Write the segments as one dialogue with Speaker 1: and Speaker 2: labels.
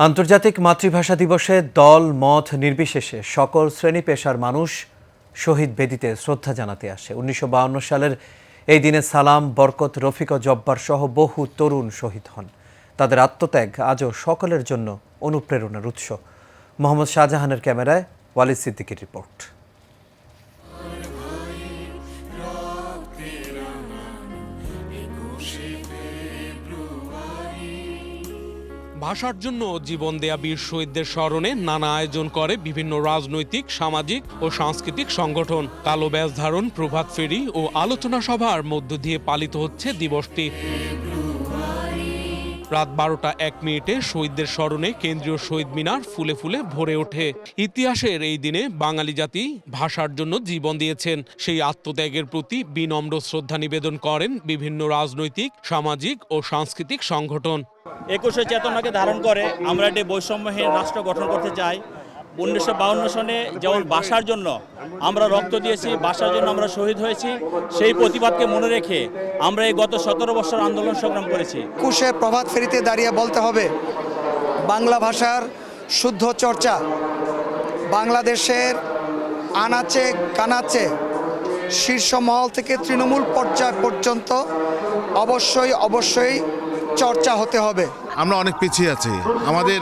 Speaker 1: আন্তর্জাতিক মাতৃভাষা দিবসে দল মত নির্বিশেষে সকল শ্রেণী পেশার মানুষ শহীদ বেদিতে শ্রদ্ধা জানাতে আসে। ১৯৫২ সালের এই দিনে সালাম, বরকত, রফিক ও জব্বার সহ বহু তরুণ শহীদ হন। তাদের আত্মত্যাগ আজও সকলের জন্য অনুপ্রেরণার উৎস। মোহাম্মদ শাহজাহানের ক্যামেরায় ওয়ালিদ সিদ্দিকীর রিপোর্ট।
Speaker 2: ভাষার জন্য জীবন দেয়া বীর শহীদদের স্মরণে নানা আয়োজন করে বিভিন্ন রাজনৈতিক, সামাজিক ও সাংস্কৃতিক সংগঠন। কালো ব্যাজ ধারণ, প্রভাত ফেরি ও আলোচনা সভার মধ্য দিয়ে পালিত হচ্ছে দিবসটি। রাত ১২টা ১ মিনিটে শহীদদের স্মরণে কেন্দ্রীয় শহীদ মিনার ফুলে ফুলে ভরে ওঠে। ইতিহাসের এই দিনে বাঙালি জাতি ভাষার জন্য জীবন দিয়েছেন। সেই আত্মত্যাগের প্রতি বিনম্র শ্রদ্ধা নিবেদন করেন বিভিন্ন রাজনৈতিক, সামাজিক ও সাংস্কৃতিক সংগঠন।
Speaker 3: ২১শে চেতনাকে ধারণ করে আমরা একটি বৈষম্যহীন রাষ্ট্র গঠন করতে চাই। ১৯৫২ সনে যেমন ভাষার জন্য আমরা রক্ত দিয়েছি, ভাষার জন্য আমরা শহীদ হয়েছি, সেই প্রতিবাদকে মনে রেখে আমরা এই গত ১৭ বছর আন্দোলন সংগ্রাম করেছি।
Speaker 4: ২১শে প্রভাত ফেরিতে দাঁড়িয়ে বলতে হবে, বাংলা ভাষার শুদ্ধ চর্চা বাংলাদেশের আনাচে কানাচে শীর্ষ মহল থেকে তৃণমূল পর্যায় পর্যন্ত অবশ্যই চর্চা হতে হবে।
Speaker 5: আমরা অনেক পিছিয়ে আছি। আমাদের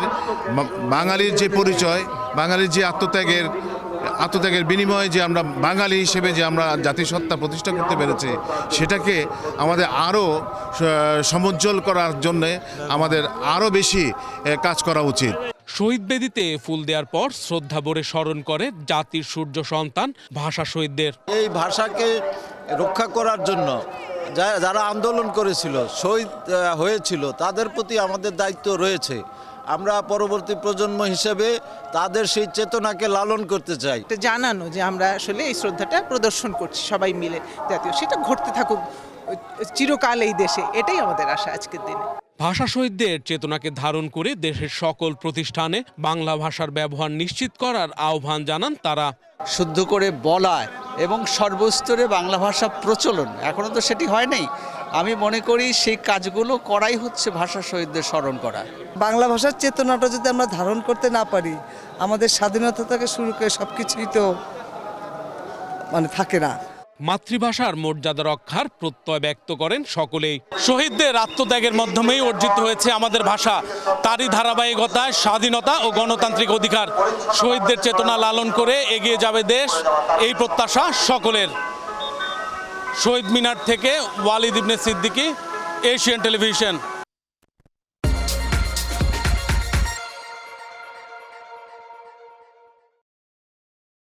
Speaker 5: বাঙালির যে পরিচয়, বাঙালির যে আত্মত্যাগের বিনিময়ে যে আমরা বাঙালি হিসেবে যে আমরা জাতিসত্তা প্রতিষ্ঠা করতে পেরেছি, সেটাকে আমাদের আরও সমুজ্জ্বল করার জন্যে আমাদের আরও বেশি কাজ করা উচিত।
Speaker 2: শহীদ বেদিতে ফুল দেওয়ার পর শ্রদ্ধা ভরে স্মরণ করে জাতির সূর্য সন্তান ভাষা শহীদদের।
Speaker 6: এই ভাষাকে রক্ষা করার জন্য যারা আন্দোলন করেছিল, শহীদ হয়েছিল, তাদের প্রতি আমাদের দায়িত্ব রয়েছে। আমরা পরবর্তী প্রজন্ম হিসেবে তাদের সেই চেতনাকে লালন করতে চাই।
Speaker 7: জানানো যে আমরা আসলে এই শ্রদ্ধাটা প্রদর্শন করছি সবাই মিলে, জাতীয় সেটা ঘটতে থাকুক চিরকাল এই দেশে, এটাই আমাদের আশা আজকের দিনে।
Speaker 2: ভাষা শহীদদের চেতনাকে ধারণ করে দেশের সকল প্রতিষ্ঠানে বাংলা ভাষার ব্যবহার নিশ্চিত করার আহ্বান জানান তারা।
Speaker 8: শুদ্ধ করে বলা এবং সর্বস্তরে বাংলা ভাষা প্রচলন, এখনও তো সেটি হয় নাই। আমি মনে করি সেই কাজগুলো করাই হচ্ছে ভাষা শহীদদের স্মরণ করা।
Speaker 4: বাংলা ভাষার চেতনাটা যদি আমরা ধারণ করতে না পারি, আমাদের স্বাধীনতা থেকে শুরু করে সব কিছুই তো থাকে না।
Speaker 2: মাতৃভাষার মর্যাদা রক্ষার প্রত্যয় ব্যক্ত করেন সকলেই। শহীদদের আত্মত্যাগের মাধ্যমেই অর্জিত হয়েছে আমাদের ভাষা। তারই ধারাবাহিকতায় স্বাধীনতা ও গণতান্ত্রিক অধিকার। শহীদদের চেতনা লালন করে এগিয়ে যাবে দেশ, এই প্রত্যাশা সকলের। শহীদ মিনার থেকে ওয়ালিদ ইবনে সিদ্দিকী, এশিয়ান টেলিভিশন।